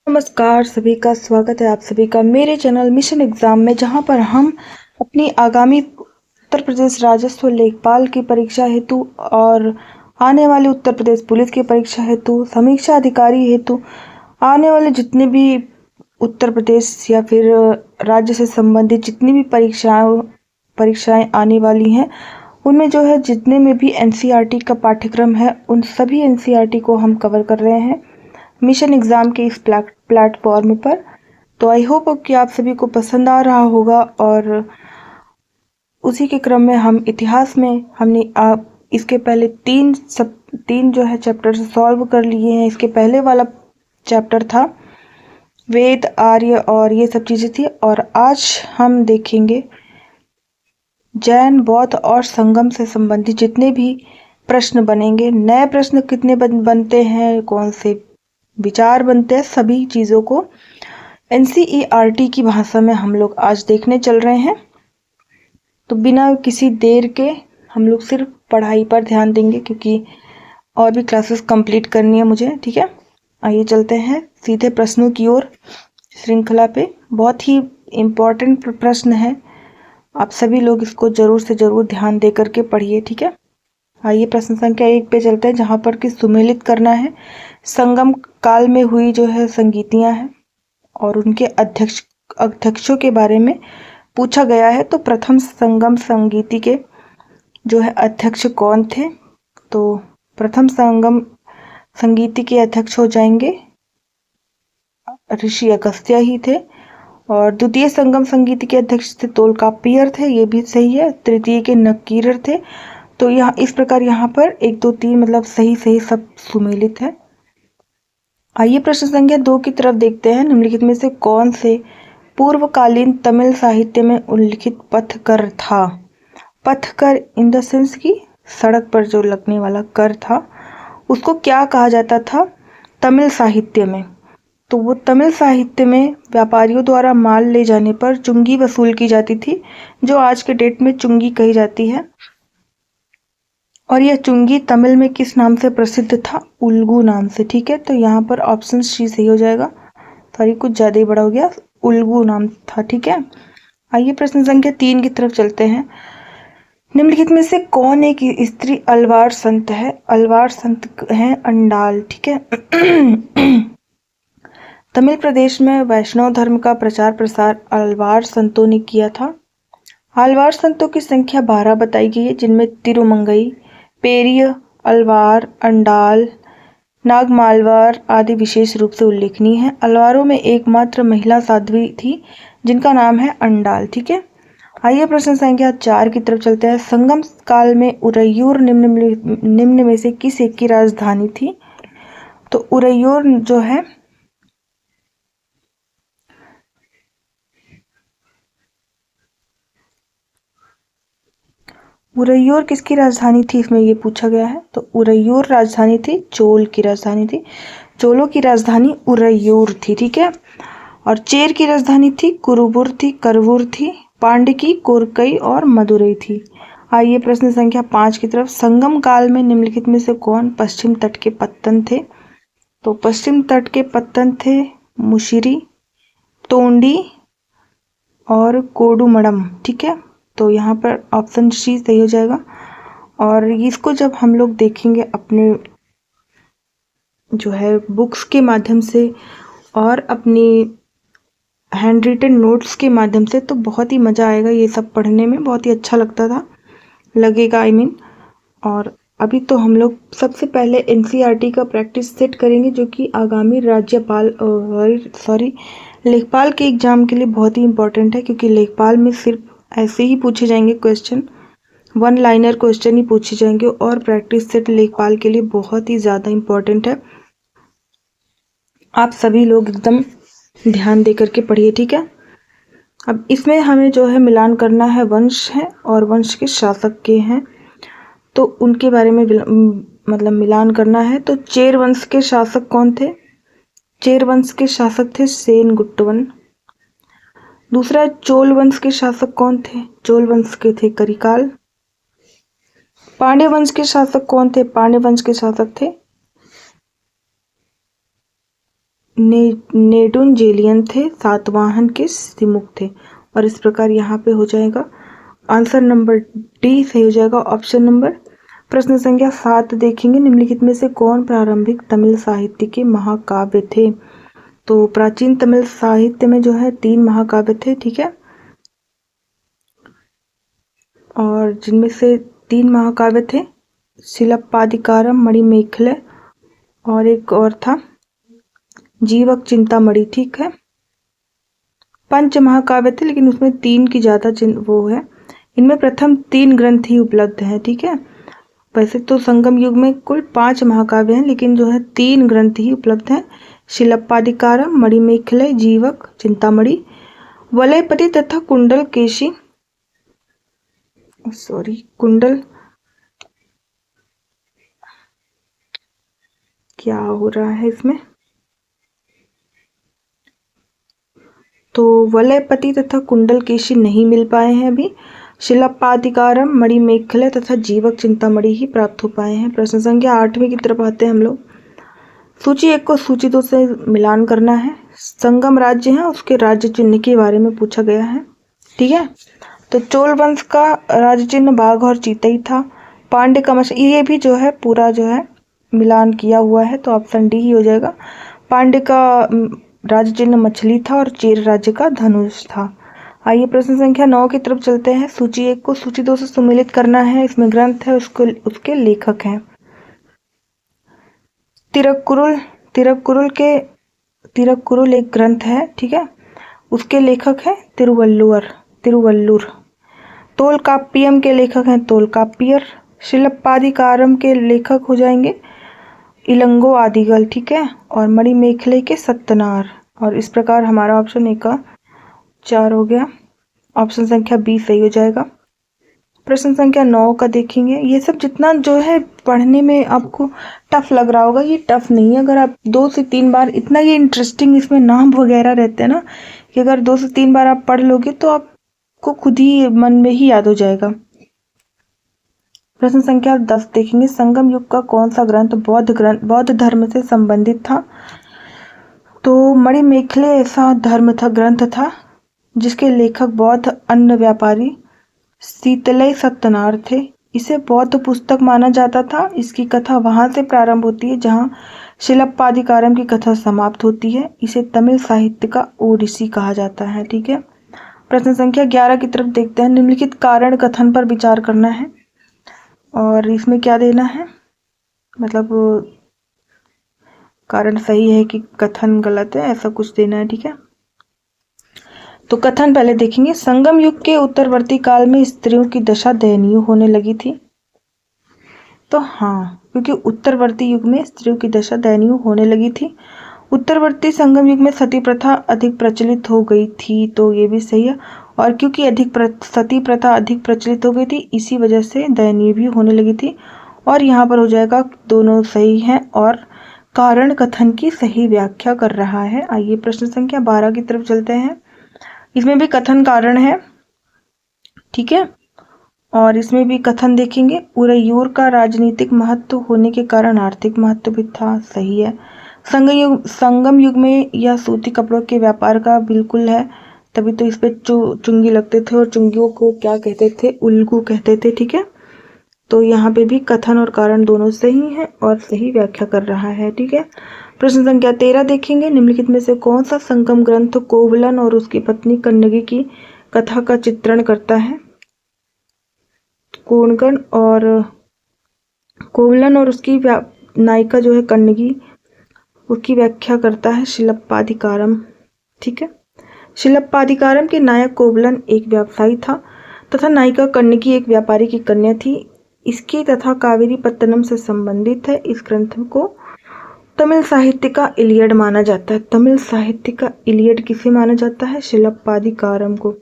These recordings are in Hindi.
नमस्कार सभी का स्वागत है आप सभी का मेरे चैनल मिशन एग्जाम में, जहां पर हम अपनी आगामी उत्तर प्रदेश राजस्व लेखपाल की परीक्षा हेतु और आने वाले उत्तर प्रदेश पुलिस की परीक्षा हेतु, समीक्षा अधिकारी हेतु आने वाले जितने भी उत्तर प्रदेश या फिर राज्य से संबंधित जितनी भी परीक्षाएं आने वाली हैं, उनमें जो है जितने में भी एनसीईआरटी का पाठ्यक्रम है, उन सभी एनसीईआरटी को हम कवर कर रहे हैं मिशन एग्ज़ाम के इस प्लेटफॉर्म पर। तो आई होप कि आप सभी को पसंद आ रहा होगा। और उसी के क्रम में हम इतिहास में हमने इसके पहले तीन जो है चैप्टर सॉल्व कर लिए हैं। इसके पहले वाला चैप्टर था वेद, आर्य और ये सब चीज़ें थी। और आज हम देखेंगे जैन, बौद्ध और संगम से संबंधित जितने भी प्रश्न बनेंगे, नए प्रश्न कितने बनते हैं, कौन से विचार बनते हैं, सभी चीज़ों को एनसीईआरटी की भाषा में हम लोग आज देखने चल रहे हैं। तो बिना किसी देर के हम लोग सिर्फ पढ़ाई पर ध्यान देंगे, क्योंकि और भी क्लासेस कंप्लीट करनी है मुझे। ठीक है, आइए चलते हैं सीधे प्रश्नों की ओर श्रृंखला पे। बहुत ही इम्पोर्टेंट प्रश्न है, आप सभी लोग इसको ज़रूर से ज़रूर ध्यान दे करके पढ़िए। ठीक है, आइए प्रश्न संख्या 1 पे चलते हैं, जहाँ पर कि सुमेलित करना है संगम काल में हुई जो है संगीतियाँ हैं और उनके अध्यक्षों के बारे में पूछा गया है। तो प्रथम संगम संगीति के जो है अध्यक्ष कौन थे? तो प्रथम संगम संगीति के अध्यक्ष हो जाएंगे ऋषि अगस्त्य ही थे। और द्वितीय संगम संगीति के अध्यक्ष थे तोलकाप्पियर थे, ये भी सही है। तृतीय के नक्कीरर थे। तो यहाँ इस प्रकार यहाँ पर 1 2 3 मतलब सही सब सुमेलित है। आइए प्रश्न संख्या 2 की तरफ देखते हैं। निम्नलिखित में से कौन से पूर्वकालीन तमिल साहित्य में उल्लिखित पथकर था? पथकर इन द सेंस की सड़क पर जो लगने वाला कर था, उसको क्या कहा जाता था तमिल साहित्य में? तो वो तमिल साहित्य में व्यापारियों द्वारा माल ले जाने पर चुंगी वसूल की जाती थी, जो आज के डेट में चुंगी कही जाती है। और यह चुंगी तमिल में किस नाम से प्रसिद्ध था? उल्गू नाम से। ठीक है, तो यहाँ पर ऑप्शन सी सही हो जाएगा। सॉरी, कुछ ज़्यादा ही बड़ा हो गया, उल्गू नाम था। ठीक है, आइए प्रश्न संख्या 3 की तरफ चलते हैं। निम्नलिखित में से कौन एक स्त्री अलवार संत है? अलवार संत हैं अंडाल। ठीक है तमिल प्रदेश में वैष्णव धर्म का प्रचार प्रसार अलवार संतों ने किया था। अलवार संतों की संख्या 12 बताई गई है, जिनमें तिरुमंगई, पेरिय, अलवार, अंडाल, नागमालवार आदि विशेष रूप से उल्लेखनीय है। अलवारों में एकमात्र महिला साध्वी थी, जिनका नाम है अंडाल। ठीक है, आइए प्रश्न संख्या 4 की तरफ चलते हैं। संगम काल में उरैयूर निम्न में से किस एक की राजधानी थी? तो उरैयूर जो है उरैयूर किसकी राजधानी थी, इसमें ये पूछा गया है। तो उरैयूर राजधानी थी चोल की राजधानी थी। चोलों की राजधानी उरैयूर थी। ठीक है, और चेर की राजधानी थी कुरुबुर थी, करवूर थी, पांडकी, कोरकई और मदुरई थी। आइए प्रश्न संख्या 5 की तरफ। संगम काल में निम्नलिखित में से कौन पश्चिम तट के पत्तन थे? तो पश्चिम तट के पत्तन थे मुशिरी, तोंडी और कोडुमडम। ठीक है, तो यहाँ पर ऑप्शन सी सही हो जाएगा। और इसको जब हम लोग देखेंगे अपने जो है बुक्स के माध्यम से और अपनी हैंड रिटन नोट्स के माध्यम से, तो बहुत ही मज़ा आएगा। ये सब पढ़ने में बहुत ही अच्छा लगेगा और अभी तो हम लोग सबसे पहले एनसीईआरटी का प्रैक्टिस सेट करेंगे, जो कि आगामी लेखपाल के एग्ज़ाम के लिए बहुत ही इम्पोर्टेंट है। क्योंकि लेखपाल में सिर्फ ऐसे ही पूछे जाएंगे क्वेश्चन, 1 लाइनर क्वेश्चन ही पूछे जाएंगे, और प्रैक्टिस सेट लेखपाल के लिए बहुत ही ज़्यादा इम्पोर्टेंट है। आप सभी लोग एकदम ध्यान दे करके पढ़िए। ठीक है, अब इसमें हमें जो है मिलान करना है, वंश है और वंश के शासक के हैं, तो उनके बारे में मतलब मिलान करना है। तो चेर वंश के शासक कौन थे? चेर वंश के शासक थे सेनगुट्टवन। दूसरा, चोल वंश के शासक कौन थे? चोल वंश के थे करिकाल। पांड्य वंश के शासक कौन थे? पांड्य वंश के शासक थे नेडुंजेलियन थे, सातवाहन के सिमुक थे। और इस प्रकार यहाँ पे हो जाएगा आंसर नंबर डी सही हो जाएगा, ऑप्शन नंबर। प्रश्न संख्या 7 देखेंगे, निम्नलिखित में से कौन प्रारंभिक तमिल साहित्य के महाकाव्य थे। तो प्राचीन तमिल साहित्य में जो है 3 महाकाव्य थे, ठीक है, और जिनमें से 3 महाकाव्य थे शिलप्पादिकारम, मणिमेखले और एक और था जीवक चिंतामणि, ठीक है। 5 महाकाव्य थे लेकिन उसमें 3 की ज़्यादा वो है। इनमें प्रथम 3 ग्रंथ ही उपलब्ध हैं, ठीक है। वैसे तो संगम युग में कुल 5 महाकाव्य हैं लेकिन जो है 3 ग्रंथ ही उपलब्ध हैं, शिलप्पादिकारम, मणिमेखले, जीवक चिंतामणि। वलयपति तथा कुंडल केशी, सॉरी कुंडल, क्या हो रहा है इसमें, तो वलयपति तथा कुंडल केशी नहीं मिल पाए हैं अभी। शिलप्पादिकारम, मणिमेखले तथा जीवक चिंतामणि ही प्राप्त हो पाए हैं। प्रश्न संख्या 8वीं की तरफ आते हैं हम लोग। सूची 1 को सूची 2 से मिलान करना है। संगम राज्य है उसके राज्य चिन्ह के बारे में पूछा गया है, ठीक है। तो चोल वंश का राज्य चिन्ह बाघ और चीता ही था। पांड्य का ये भी जो है पूरा जो है मिलान किया हुआ है, तो ऑप्शन डी ही हो जाएगा। पांड्य का राज्य चिन्ह मछली था और चेर राज्य का धनुष था। आइए प्रश्न संख्या 9 की तरफ चलते हैं। सूची 1 को सूची 2 से सम्मिलित करना है। इसमें ग्रंथ है, उसके लेखक हैं। तिरुक्कुरुल एक ग्रंथ है, ठीक है, उसके लेखक हैं तिरुवल्लुर। तोलकाप्पियम के लेखक हैं तोलकाप्पियर। शिलप्पादिकारम के लेखक हो जाएंगे इलंगो आदिगल, ठीक है, और मणिमेखले के सत्तनार। और इस प्रकार हमारा ऑप्शन ए का 4 हो गया, ऑप्शन संख्या बी सही हो जाएगा। प्रश्न संख्या 9 का देखेंगे। ये सब जितना जो है पढ़ने में आपको टफ लग रहा होगा, ये टफ नहीं है। अगर आप 2 से 3 बार, इतना ये इंटरेस्टिंग इसमें नाम वगैरह रहते हैं ना कि अगर 2 से 3 बार आप पढ़ लोगे तो आपको खुद ही मन में ही याद हो जाएगा। प्रश्न संख्या 10 देखेंगे। संगम युग का कौन सा ग्रंथ बौद्ध धर्म से संबंधित था। तो मणिमेखले ऐसा ग्रंथ था जिसके लेखक बौद्ध अन्न व्यापारी शीतलय सत्तनार थे। इसे बौद्ध पुस्तक माना जाता था। इसकी कथा वहां से प्रारंभ होती है जहां शिलप्पादिकारम की कथा समाप्त होती है। इसे तमिल साहित्य का ओडिसी कहा जाता है, ठीक है। प्रश्न संख्या 11 की तरफ देखते हैं। निम्नलिखित कारण कथन पर विचार करना है और इसमें क्या देना है, मतलब कारण सही है कि कथन गलत है, ऐसा कुछ देना है, ठीक है। तो कथन पहले देखेंगे। संगम युग के उत्तरवर्ती काल में स्त्रियों की दशा दयनीय होने लगी थी। तो हाँ, क्योंकि उत्तरवर्ती युग में स्त्रियों की दशा दयनीय होने लगी थी। उत्तरवर्ती संगम युग में सती प्रथा अधिक प्रचलित हो गई थी, तो ये भी सही है। और क्योंकि सती प्रथा अधिक प्रचलित हो गई थी, इसी वजह से दयनीय भी होने लगी थी। और यहाँ पर हो जाएगा दोनों सही हैं और कारण कथन की सही व्याख्या कर रहा है। आइए प्रश्न संख्या 12 की तरफ चलते हैं। इसमें भी कथन कारण है, ठीक है, और इसमें भी कथन देखेंगे। उरैयूर का राजनीतिक महत्व होने के कारण आर्थिक महत्व भी था, सही है। संगम युग में यह सूती कपड़ों के व्यापार का बिल्कुल है, तभी तो इस पे चुंगी लगते थे और चुंगियों को क्या कहते थे, उल्गू कहते थे, ठीक है। तो यहाँ पे भी कथन और कारण दोनों सही हैं और सही व्याख्या कर रहा है, ठीक है। प्रश्न संख्या 13 देखेंगे। निम्नलिखित में से कौन सा संगम ग्रंथ कोवलन और उसकी पत्नी कन्नगी की कथा का चित्रण करता है। कोवलन और उसकी नायिका जो है कन्नगी, उसकी व्याख्या करता है शिलप्पादिकारम, ठीक है। शिलप्पादिकारम के नायक कोवलन एक व्यवसायी था तथा नायिका कन्नगी एक व्यापारी की कन्या थी। इसकी तथा कावेरी पत्तनम से संबंधित है। इस ग्रंथ को तमिल साहित्य का इलियड माना जाता है। तमिल साहित्य का इलियड किसे माना जाता है, शिलप्पादिकारम को।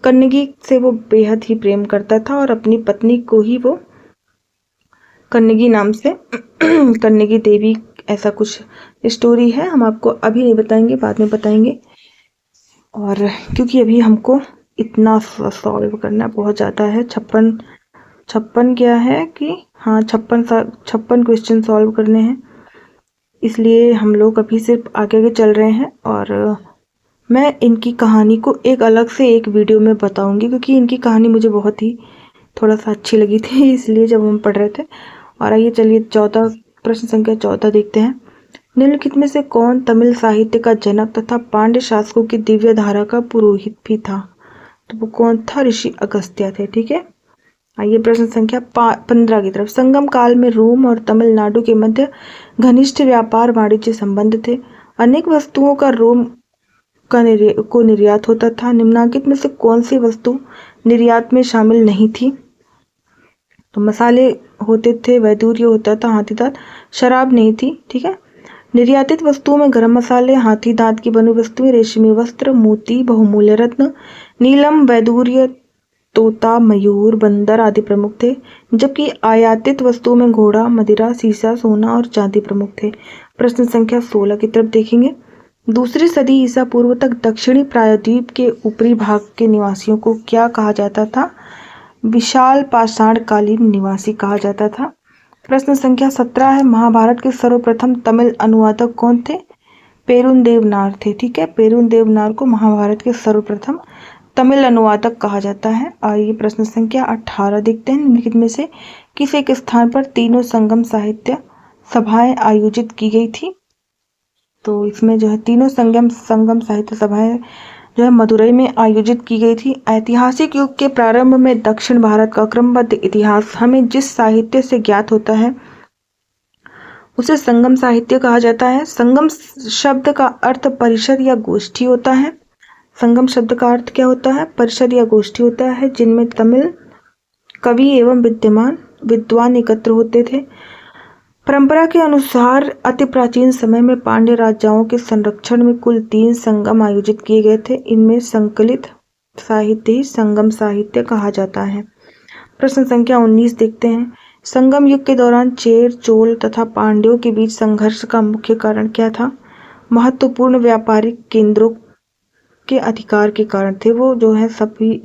कन्नगी से वो बेहद ही प्रेम करता था और अपनी पत्नी को ही वो कन्नगी नाम से कन्नगी देवी, ऐसा कुछ स्टोरी है। हम आपको अभी नहीं बताएंगे, बाद में बताएंगे। और क्योंकि अभी हमको इतना सॉल्व करना बहुत ज़्यादा है, 56 क्या है कि हाँ 56 क्वेश्चन सॉल्व करने हैं। इसलिए हम लोग अभी सिर्फ आगे आगे चल रहे हैं और मैं इनकी कहानी को एक अलग से एक वीडियो में बताऊंगी, क्योंकि इनकी कहानी मुझे बहुत ही थोड़ा सा अच्छी लगी थी इसलिए जब हम पढ़ रहे थे। और आइए चलिए प्रश्न संख्या 14 देखते हैं। निम्नलिखित में से कौन तमिल साहित्य का जनक तथा पांड्य शासकों की दिव्य धारा का पुरोहित भी था? तो वो कौन था? ऋषि अगस्त्य थे। ठीक है, आइए प्रश्न संख्या 15 की तरफ। संगम काल में रोम और तमिलनाडु के मध्य घनिष्ठ व्यापार वाणिज्य संबंध थे। अनेक वस्तुओं का रोम को निर्यात होता था। निम्नलिखित में से कौन सी वस्तु निर्यात में शामिल नहीं थी? तो मसाले होते थे, वैदूर्य होता था, हाथी दांत। शराब नहीं थी। ठीक है, निर्यातित वस्तुओं में गरम मसाले, हाथी दांत की बनी वस्तुएं, रेशमी वस्त्र, मोती, बहुमूल्य रत्न, नीलम, वैदूर्य, तोता, मयूर, बंदर आदि प्रमुख थे। जबकि आयातित वस्तुओं में घोड़ा, मदिरा, सीसा, सोना और चांदी प्रमुख थे। प्रश्न संख्या 16 की तरफ देखेंगे। दूसरी सदी ईसा पूर्व तक दक्षिणी प्रायद्वीप के ऊपरी भाग के निवासियों को क्या कहा जाता था? विशाल पाषाणकालीन निवासी कहा जाता था। प्रश्न संख्या 17 है। महाभारत के सर्वप्रथम तमिल अनुवादक कौन थे? पेरुंदेवनार थे। ठीक है, पेरुंदेवनार को महाभारत के सर्वप्रथम तमिल अनुवादक कहा जाता है। आइए प्रश्न संख्या 18 देखते हैं। निम्नलिखित में से किस एक स्थान पर तीनों संगम साहित्य सभाएं आयोजित की गई थी? तो इसमें जो है तीनों संगम साहित्य सभाएं जो है मदुरई में आयोजित की गई थी। ऐतिहासिक युग के प्रारंभ में दक्षिण भारत का क्रमबद्ध इतिहास हमें जिस साहित्य से ज्ञात होता है उसे संगम साहित्य कहा जाता है। संगम शब्द का अर्थ परिषद या गोष्ठी होता है। संगम शब्द का अर्थ क्या होता है? परिषद या गोष्ठी होता है, जिनमें तमिल कवि एवं विद्वान एकत्र होते थे। परंपरा के अनुसार अति प्राचीन समय में पांड्य राजाओं के संरक्षण में कुल 3 संगम आयोजित किए गए थे। इनमें संकलित साहित्य ही संगम साहित्य कहा जाता है। प्रश्न संख्या 19 देखते हैं। संगम युग के दौरान चेर, चोल तथा पांड्यों के बीच संघर्ष का मुख्य कारण क्या था? महत्वपूर्ण व्यापारिक केंद्रों के अधिकार के कारण थे। वो जो है सभी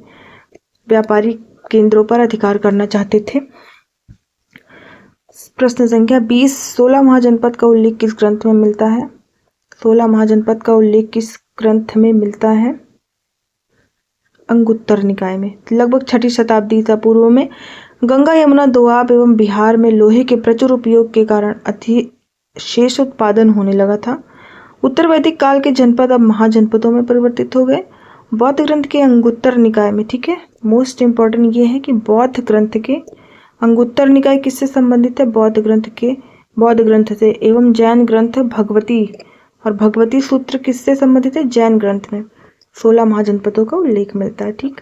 व्यापारिक केंद्रों पर अधिकार करना चाहते थे। प्रश्न संख्या 20। 16 महाजनपद का उल्लेख किस ग्रंथ में मिलता है? 16 महाजनपद का उल्लेख किस ग्रंथ में मिलता है? अंगुत्तर निकाय में। लगभग 6ठी शताब्दी ईसा पूर्व में गंगा, यमुना, दोआब एवं बिहार में लोहे के प्रचुर उपयोग के कारण अधिशेष उत्पादन होने लगा था। उत्तर वैदिक काल के जनपद अब महाजनपदों में परिवर्तित हो गए। बौद्ध ग्रंथ के अंगुत्तर निकाय में। ठीक है, मोस्ट इंपॉर्टेंट ये है कि बौद्ध ग्रंथ के अंगुत्तर निकाय किससे संबंधित है? बौद्ध ग्रंथ से। एवं जैन ग्रंथ भगवती और भगवती सूत्र किससे संबंधित है? जैन ग्रंथ में 16 महाजनपदों का उल्लेख मिलता है। ठीक,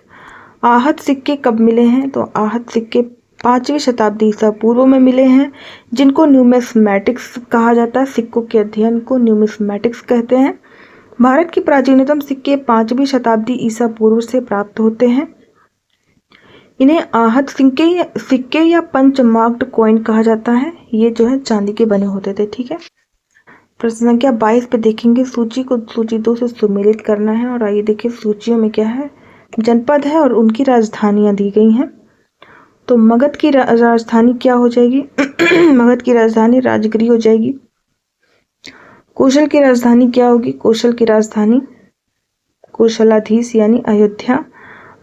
आहत सिक्के कब मिले हैं? तो आहत सिक्के 5वीं शताब्दी ईसा पूर्व में मिले हैं, जिनको न्यूमिस्मैटिक्स कहा जाता है। सिक्कों के अध्ययन को न्यूमिस्मैटिक्स कहते हैं। भारत की प्राचीनतम सिक्के 5वीं शताब्दी ईसा पूर्व से प्राप्त होते हैं। इन्हें आहत सिक्के या पंच मार्क्ड कॉइन कहा जाता है। ये जो है चांदी के बने होते थे। ठीक है, प्रश्न संख्या 22 पे देखेंगे। सूची को सूची 2 से सुमेलित करना है। और आइए देखिए सूचियों में क्या है। जनपद है और उनकी राजधानियां दी गई हैं। तो मगध की राजधानी क्या हो जाएगी? मगध की राजधानी राजगिरी हो जाएगी। कौशल की राजधानी क्या होगी? कौशल की राजधानी कौशलाधीश यानी अयोध्या।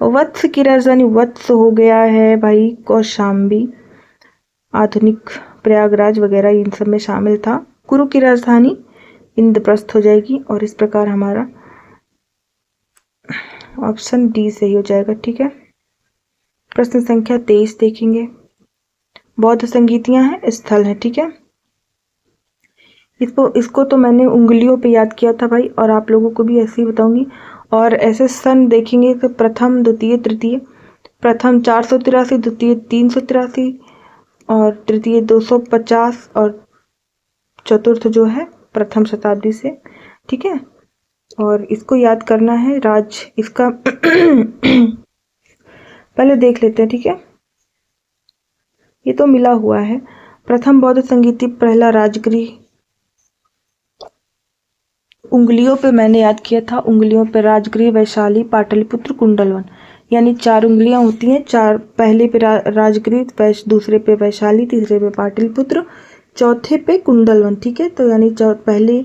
वत्स की राजधानी वत्स हो गया है भाई कौशाम्बी, आधुनिक प्रयागराज वगैरह इन सब में शामिल था। कुरु की राजधानी इंद्रप्रस्थ हो जाएगी। और इस प्रकार हमारा ऑप्शन डी सही हो जाएगा। ठीक है, प्रश्न संख्या 23 देखेंगे। बौद्ध संगीतियां हैं, स्थल है। ठीक है, इसको तो मैंने उंगलियों पे याद किया था भाई, और आप लोगों को भी ऐसे ही बताऊंगी। और ऐसे सन देखेंगे तो प्रथम, द्वितीय, तृतीय। प्रथम 483, द्वितीय 383 और तृतीय 250 और चतुर्थ जो है प्रथम शताब्दी से। ठीक है, और इसको याद करना है। इसका पहले देख लेते हैं। ठीक है, ये तो मिला हुआ है। प्रथम बौद्ध संगीति पहला राजगिरी। उंगलियों पे मैंने याद किया था। उंगलियों पे राजगिरी, वैशाली, पाटलिपुत्र, कुंडलवन, यानी 4 उंगलियां होती हैं। 4 पहले पे राजगिरी, दूसरे पे वैशाली, तीसरे पे पाटलिपुत्र, चौथे पे कुंडलवन, ठीक है। तो यानी पहले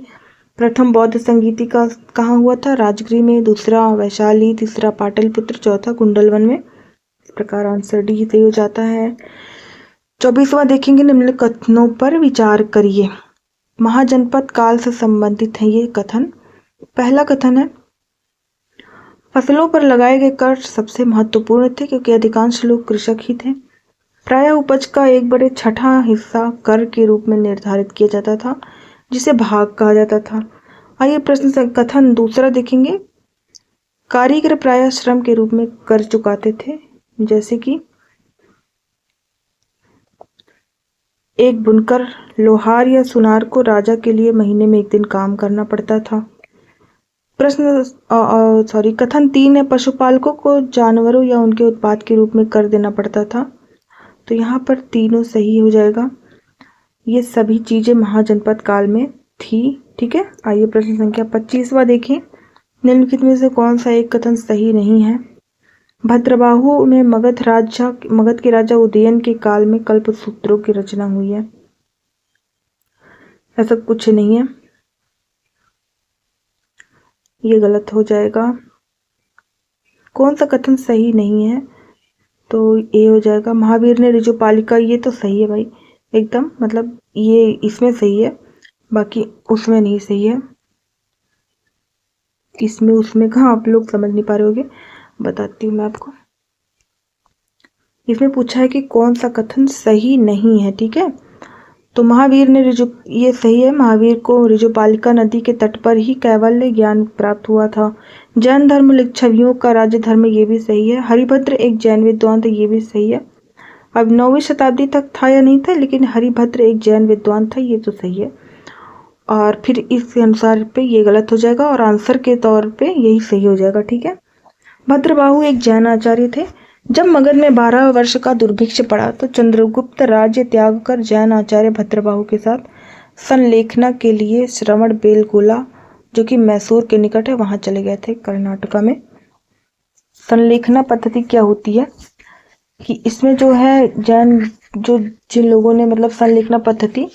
प्रथम बौद्ध संगीति का कहाँ हुआ था? राजगृह में, दूसरा वैशाली, तीसरा पाटलिपुत्र, चौथा कुंडलवन में। इस प्रकार आंसर डी सही हो जाता है। 24वां देखेंगे, निम्नलिखित कथनों पर विचार करिए। महाजनपद काल से संबंधित है ये कथन। पहला कथन है, फसलों पर लगाए गए कर सबसे महत्वपूर्ण थे क्योंकि अधिकांश लोग कृषक ही थे। प्रायः उपज का 1/6 हिस्सा कर के रूप में निर्धारित किया जाता था जिसे भाग कहा जाता था। आइए प्रश्न से कथन दूसरा देखेंगे। कारीगर प्रायः श्रम के रूप में कर चुकाते थे, जैसे कि एक बुनकर, लोहार या सुनार को राजा के लिए महीने में 1 दिन काम करना पड़ता था। कथन 3 है, पशुपालकों को जानवरों या उनके उत्पाद के रूप में कर देना पड़ता था। तो यहाँ पर तीनों सही हो जाएगा। ये सभी चीजें महाजनपद काल में थी, ठीक है। आइए प्रश्न संख्या 25वां देखें। निम्नलिखित में से कौन सा एक कथन सही नहीं है? भद्रबाहु में मगध के राजा उदयन के काल में कल्पसूत्रों की रचना हुई है। ऐसा कुछ नहीं है, ये गलत हो जाएगा। कौन सा कथन सही नहीं है? तो ये हो जाएगा, महावीर ने ऋजुपालिका, ये तो सही है भाई एकदम, मतलब ये इसमें सही है, बाकी उसमें नहीं सही है। इसमें उसमें कहाँ आप लोग समझ नहीं पा रहे होगे, बताती हूँ मैं आपको। इसमें पूछा है कि कौन सा कथन सही नहीं है, ठीक है। तो महावीर ने ये सही है, महावीर को ऋजुपालिका नदी के तट पर ही कैवल्य ज्ञान प्राप्त हुआ था। जैन धर्म लिच्छवियों का राज्य धर्म, ये भी सही है। हरिभद्र एक जैन विद्वान थे, ये भी सही है। अब 9वीं शताब्दी तक था या नहीं था, लेकिन हरिभद्र एक जैन विद्वान था, ये तो सही है। और फिर इस अनुसार पे ये गलत हो जाएगा और आंसर के तौर पे यही सही हो जाएगा, ठीक है। भद्रबाहु एक जैन आचार्य थे। जब मगध में 12 वर्ष का दुर्भिक्ष पड़ा तो चंद्रगुप्त राज्य त्याग कर जैन आचार्य भद्रबाहु के साथ संलेखना के लिए श्रवण बेलगोला, जो कि मैसूर के निकट है, वहां चले गए थे, कर्नाटका में। संलेखना पद्धति क्या होती है कि इसमें जो है जिन लोगों ने मतलब संलेखना पद्धति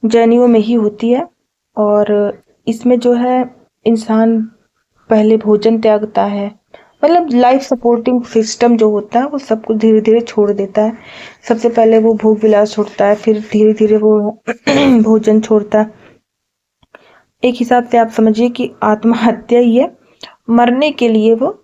जैनियों में ही होती है, और इसमें जो है इंसान पहले भोजन त्यागता है, मतलब लाइफ सपोर्टिंग सिस्टम जो होता है वो सब कुछ धीरे धीरे छोड़ देता है। सबसे पहले वो भोग विलास छोड़ता है, फिर धीरे धीरे वो भोजन छोड़ता है। एक हिसाब से आप समझिए कि आत्महत्या ही है। मरने के लिए वो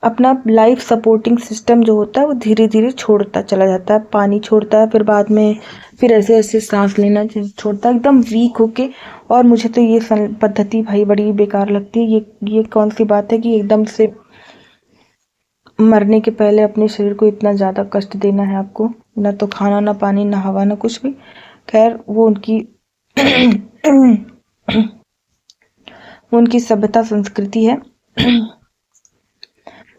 अपना लाइफ सपोर्टिंग सिस्टम जो होता है वो धीरे धीरे छोड़ता चला जाता है। पानी छोड़ता है, फिर बाद में फिर ऐसे ऐसे सांस लेना छोड़ता है, एकदम वीक होके। और मुझे तो ये पद्धति भाई बड़ी बेकार लगती है। ये कौन सी बात है कि एकदम से मरने के पहले अपने शरीर को इतना ज़्यादा कष्ट देना है आपको, ना तो खाना, ना पानी, ना हवा, ना कुछ भी। खैर वो उनकी सभ्यता संस्कृति है।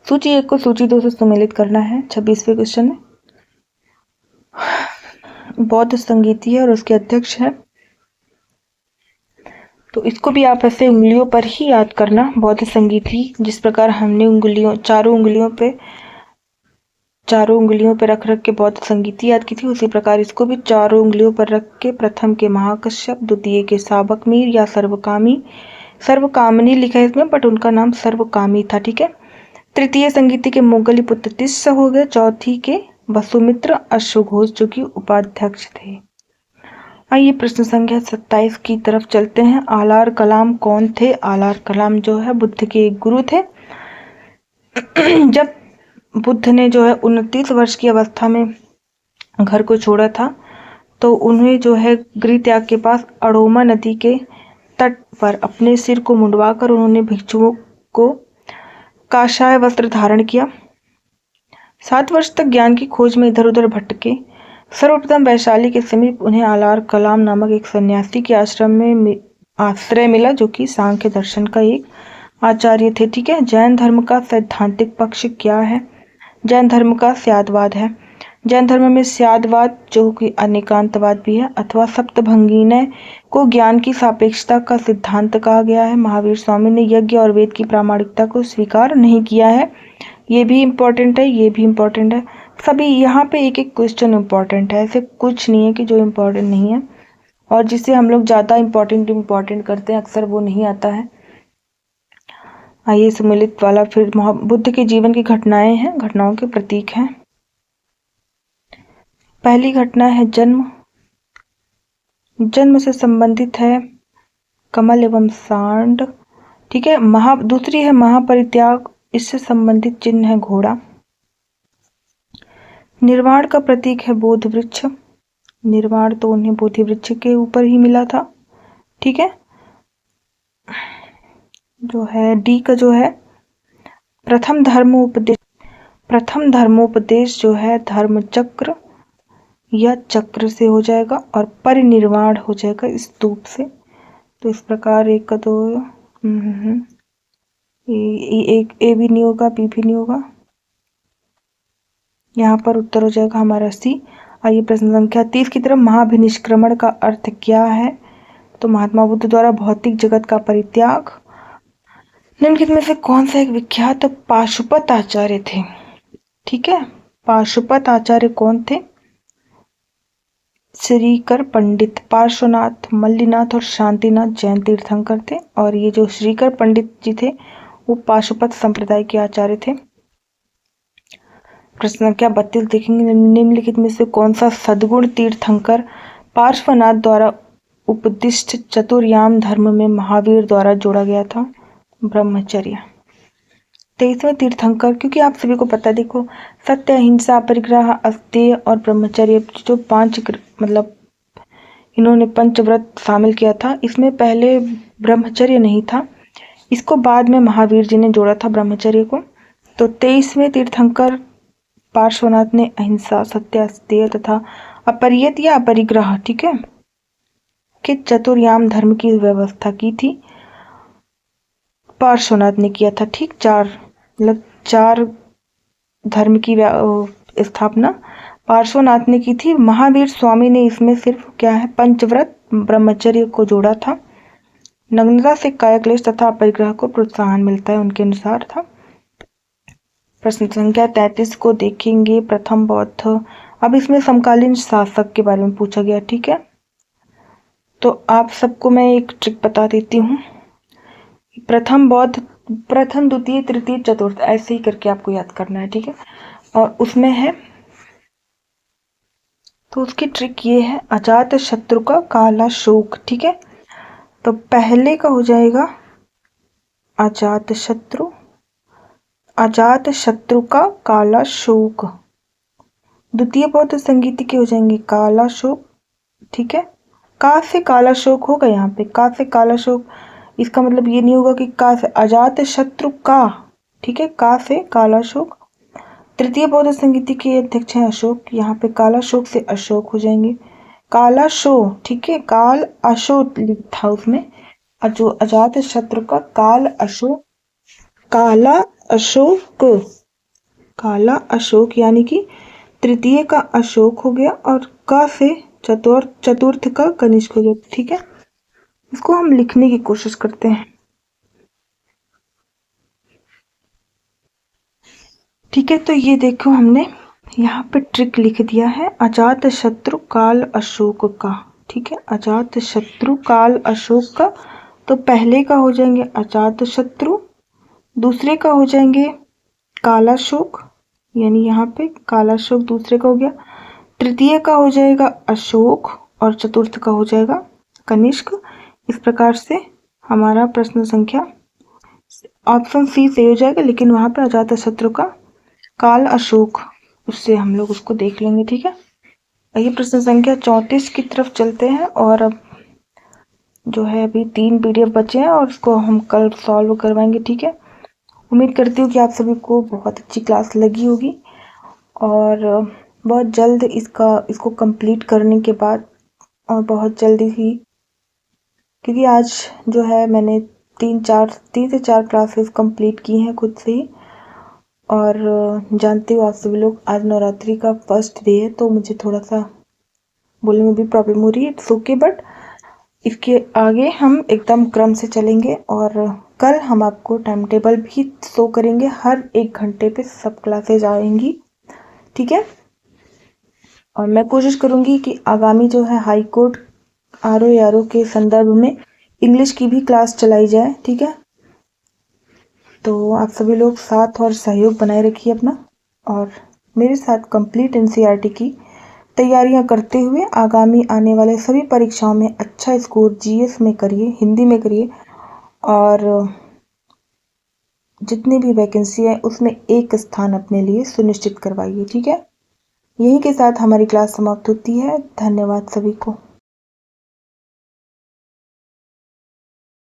सूची 1 को सूची 2 से सम्मिलित करना है। 26वें क्वेश्चन में बौद्ध संगीति है और उसके अध्यक्ष है, तो इसको भी आप ऐसे उंगलियों पर ही याद करना। बौद्ध संगीति, जिस प्रकार हमने चारों उंगलियों पर रख के बौद्ध संगीति याद की थी, उसी प्रकार इसको भी चारों उंगलियों पर रख के प्रथम के महाकश्यप, द्वितीय के साबकमीर या सर्वकामिनी लिखा है इसमें, बट उनका नाम सर्वकामी था, ठीक है। तृतीय संगीति के मोगली पुत्र तिस्स हो गए। चौथी के वसुमित्र अश्वघोष, जो कि उपाध्यक्ष थे। आइए प्रश्न संख्या 27 की तरफ चलते हैं। आलार कलाम कौन थे? आलार कलाम जो है बुद्ध के एक गुरु थे। जब बुद्ध ने जो है 29 वर्ष की अवस्था में घर को छोड़ा था, तो उन्हें जो है गृह त्याग के पास अड़ोमा नदी के तट पर अपने सिर को मुंडवाकर उन्होंने भिक्षुओं को काषाय वस्त्र धारण किया। 7 वर्ष तक ज्ञान की खोज में इधर उधर भटके। सर्वप्रथम वैशाली के समीप उन्हें आलार कलाम नामक एक सन्यासी के आश्रम में आश्रय मिला, जो कि सांख्य दर्शन का एक आचार्य थे, ठीक है। जैन धर्म का सैद्धांतिक पक्ष क्या है? जैन धर्म का स्यादवाद है। जैन धर्म में स्यादवाद, जो कि अनेकांतवाद भी है, अथवा सप्तभंगीनय को ज्ञान की सापेक्षता का सिद्धांत कहा गया है। महावीर स्वामी ने यज्ञ और वेद की प्रामाणिकता को स्वीकार नहीं किया है। ये भी इम्पोर्टेंट है, ये भी इम्पोर्टेंट है। सभी यहाँ पे एक एक क्वेश्चन इम्पोर्टेंट है, ऐसे कुछ नहीं है कि जो इम्पोर्टेंट नहीं है, और जिसे हम लोग ज़्यादा इम्पोर्टेंट करते हैं अक्सर वो नहीं आता है। आइए सम्मिलित वाला फिर बुद्ध के जीवन की घटनाएं हैं, घटनाओं के प्रतीक हैं। पहली घटना है जन्म। जन्म से संबंधित है कमल एवं सांड, ठीक है। दूसरी है महापरित्याग, इससे संबंधित चिन्ह है घोड़ा। निर्वाण का प्रतीक है बोधि वृक्ष। निर्वाण तो उन्हें बोधि वृक्ष के ऊपर ही मिला था, ठीक है। जो है डी का जो है प्रथम धर्मोपदेश जो है धर्म चक्र या चक्र से हो जाएगा, और परिनिर्वाण हो जाएगा स्तूप से। तो इस प्रकार एक का तो एक ए भी नहीं होगा, बी भी नहीं होगा, यहाँ पर उत्तर हो जाएगा हमारा सी। आइए प्रश्न संख्या 30 की तरफ। महाभिनिष्क्रमण का अर्थ क्या है? तो महात्मा बुद्ध द्वारा भौतिक जगत का परित्याग। निम्नलिखित में से कौन सा एक विख्यात पाशुपत आचार्य थे? ठीक है, पाशुपत आचार्य कौन थे? श्रीकर पंडित, पार्श्वनाथ, मल्लीनाथ और शांतिनाथ जैन तीर्थंकर थे। और ये जो श्रीकर पंडित जी थे वो पाशुपत संप्रदाय के आचार्य थे। प्रश्न संख्या 32 देखेंगे। निम्नलिखित में से कौन सा सद्गुण तीर्थंकर पार्श्वनाथ द्वारा उपदिष्ट चतुर्याम धर्म में महावीर द्वारा जोड़ा गया था? ब्रह्मचर्य। 23वें तीर्थंकर, क्योंकि आप सभी को पता है, देखो सत्य, अहिंसा, परिग्रह, अस्तेय और ब्रह्मचर्य जो 5 मतलब इन्होंने पंचव्रत शामिल किया था। इसमें पहले ब्रह्मचर्य नहीं था, इसको बाद में महावीर जी ने जोड़ा था ब्रह्मचर्य को। तो 23वें तीर्थंकर पार्श्वनाथ ने अहिंसा, सत्य, अस्तेय तथा अपरियत या अपरिग्रह, ठीक है, के चतुर्याम धर्म की व्यवस्था की थी। पार्श्वनाथ ने किया था, ठीक, 4 धर्म की स्थापना पार्श्वनाथ ने की थी। महावीर स्वामी ने इसमें सिर्फ क्या है, पंचव्रत ब्रह्मचर्य को जोड़ा था। नग्नता से कायक्लेश तथा अपरिग्रह को प्रोत्साहन मिलता है, उनके अनुसार था। प्रश्न संख्या 33 को देखेंगे। प्रथम बौद्ध, अब इसमें समकालीन शासक के बारे में पूछा गया, ठीक है। तो आप सबको मैं एक ट्रिक बता देती हूँ। प्रथम बौद्ध, प्रथम, द्वितीय, तृतीय, चतुर्थ, ऐसे ही करके आपको याद करना है, ठीक है। और उसमें है, तो उसकी ट्रिक ये है, अजात शत्रु का काला शोक, ठीक है। तो पहले का हो जाएगा अजात शत्रु, अजात शत्रु का काला शोक। द्वितीय बौद्ध संगीति के हो जाएंगे काला शोक, ठीक है। का से काला शोक होगा, यहाँ पे का से काला शोक, इसका मतलब ये नहीं होगा कि का से अजात शत्रु का, ठीक है, का से काला शोक। तृतीय बौद्ध संगीति के अध्यक्ष हैं अशोक, यहाँ पे काला शोक से अशोक हो जाएंगे। काला शो, ठीक है, काल अशोक था उसमें, जो अजात शत्रु का काल अशोक, काला अशोक, काला अशोक यानी कि तृतीय का अशोक हो गया, और का से चतुर्थ का कनिष्क हो गया, ठीक है। इसको हम लिखने की कोशिश करते हैं, ठीक है। तो ये देखो हमने यहाँ पे ट्रिक लिख दिया है, अजात शत्रु काल अशोक का, ठीक है, अजात शत्रु काल अशोक का। तो पहले का हो जाएंगे अजात शत्रु, दूसरे का हो जाएंगे कालाशोक, यानी यहाँ पे कालाशोक दूसरे का हो गया। तृतीय का हो जाएगा अशोक, और चतुर्थ का हो जाएगा कनिष्क। इस प्रकार से हमारा प्रश्न संख्या ऑप्शन सी सही हो जाएगा, लेकिन वहाँ पे अजात शत्रु का काल अशोक, उससे हम लोग उसको देख लेंगे, ठीक है। आइए प्रश्न संख्या 34 की तरफ चलते हैं। और अब जो है अभी 3 PDF बचे हैं और उसको हम कल सॉल्व करवाएंगे, ठीक है। उम्मीद करती हूँ कि आप सभी को बहुत अच्छी क्लास लगी होगी, और बहुत जल्द इसको कंप्लीट करने के बाद, और बहुत जल्दी ही, क्योंकि आज जो है मैंने 3 से 4 क्लासेस कंप्लीट की हैं खुद से ही। और जानते हो आप सभी लोग, आज नवरात्रि का फर्स्ट डे है, तो मुझे थोड़ा सा बोलने में भी प्रॉब्लम हो रही है, इट्स ओके। बट इसके आगे हम एकदम क्रम से चलेंगे, और कल हम आपको टाइम टेबल भी शो करेंगे, हर 1 घंटे पे सब क्लासेज आएंगी, ठीक है। और मैं कोशिश करूँगी कि आगामी जो है हाई कोर्ट RO के संदर्भ में इंग्लिश की भी क्लास चलाई जाए, ठीक है। तो आप सभी लोग साथ और सहयोग बनाए रखिए अपना, और मेरे साथ कंप्लीट NCERT की तैयारियां करते हुए आगामी आने वाले सभी परीक्षाओं में अच्छा स्कोर GS में करिए, हिंदी में करिए, और जितनी भी वैकेंसी है उसमें एक स्थान अपने लिए सुनिश्चित करवाइए, ठीक है। यहीं के साथ हमारी क्लास समाप्त होती है। धन्यवाद सभी को।